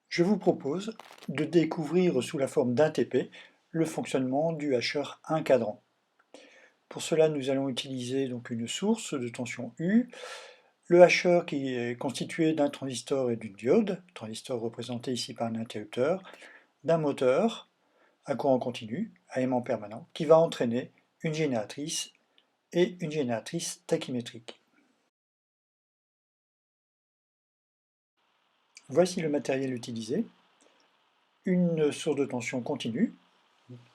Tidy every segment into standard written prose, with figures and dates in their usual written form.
Je vous propose de découvrir sous la forme d'un TP le fonctionnement du hacheur un cadran. Pour cela, nous allons utiliser donc une source de tension U, le hacheur qui est constitué d'un transistor et d'une diode, transistor représenté ici par un interrupteur, d'un moteur à courant continu, à aimant permanent, qui va entraîner une génératrice et une génératrice tachymétrique. Voici le matériel utilisé. Une source de tension continue,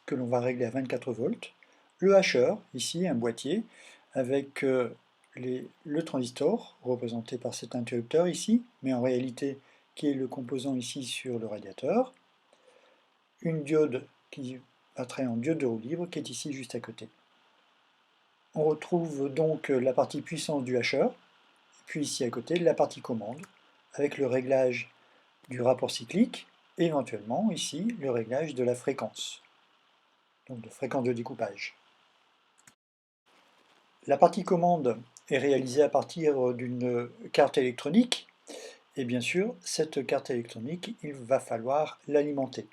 que l'on va régler à 24 volts, le hacheur, ici un boîtier, avec le transistor, représenté par cet interrupteur ici, mais en réalité qui est le composant ici sur le radiateur, une diode qui apparaît en diode de roue libre, qui est ici juste à côté. On retrouve donc la partie puissance du hacheur, puis ici à côté la partie commande, avec le réglage du rapport cyclique, et éventuellement ici le réglage de la fréquence, donc de fréquence de découpage. La partie commande est réalisée à partir d'une carte électronique, et bien sûr, cette carte électronique, il va falloir l'alimenter.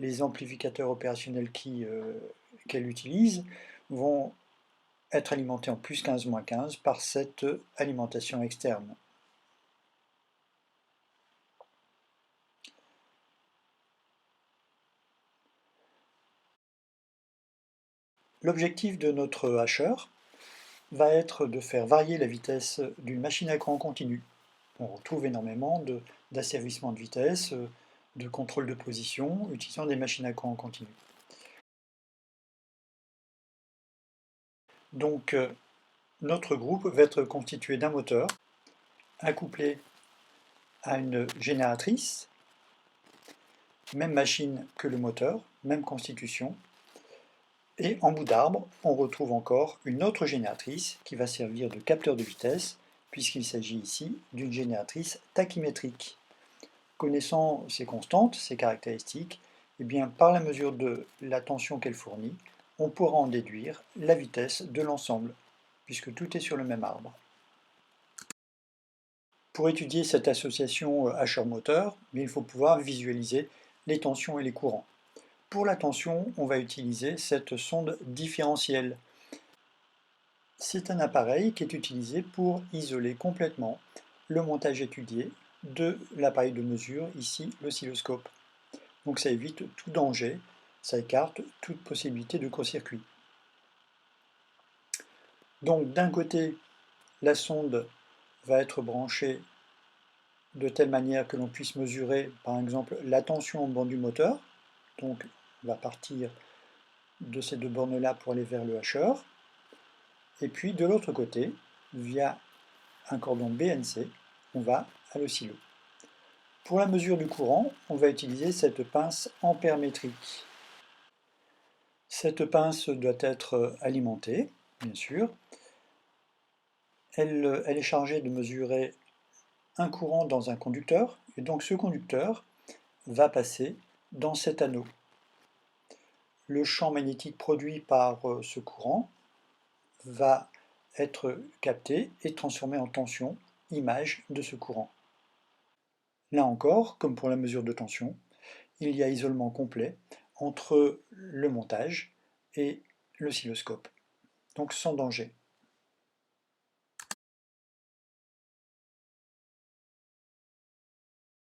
Les amplificateurs opérationnels qu'elle utilise vont être alimentés en plus 15, moins 15 par cette alimentation externe. L'objectif de notre hacheur va être de faire varier la vitesse d'une machine à courant continu. On retrouve énormément d'asservissement de vitesse, de contrôle de position, utilisant des machines à courant continu. Donc notre groupe va être constitué d'un moteur accouplé à une génératrice, même machine que le moteur, même constitution, et en bout d'arbre, on retrouve encore une autre génératrice qui va servir de capteur de vitesse, puisqu'il s'agit ici d'une génératrice tachymétrique. Connaissant ces constantes, ces caractéristiques, eh bien, par la mesure de la tension qu'elle fournit, on pourra en déduire la vitesse de l'ensemble, puisque tout est sur le même arbre. Pour étudier cette association hacheur-moteur, il faut pouvoir visualiser les tensions et les courants. Pour la tension, on va utiliser cette sonde différentielle. C'est un appareil qui est utilisé pour isoler complètement le montage étudié de l'appareil de mesure, ici l'oscilloscope. Donc ça évite tout danger, ça écarte toute possibilité de court-circuit. Donc d'un côté, la sonde va être branchée de telle manière que l'on puisse mesurer par exemple la tension en bande du moteur. Donc on va partir de ces deux bornes-là pour aller vers le hacheur. Et puis de l'autre côté, via un cordon BNC, on va à l'oscillo. Pour la mesure du courant, on va utiliser cette pince ampère-métrique. Cette pince doit être alimentée, bien sûr. Elle est chargée de mesurer un courant dans un conducteur, et donc ce conducteur va passer dans cet anneau. Le champ magnétique produit par ce courant va être capté et transformé en tension, image de ce courant. Là encore, comme pour la mesure de tension, il y a isolement complet entre le montage et l'oscilloscope, donc sans danger.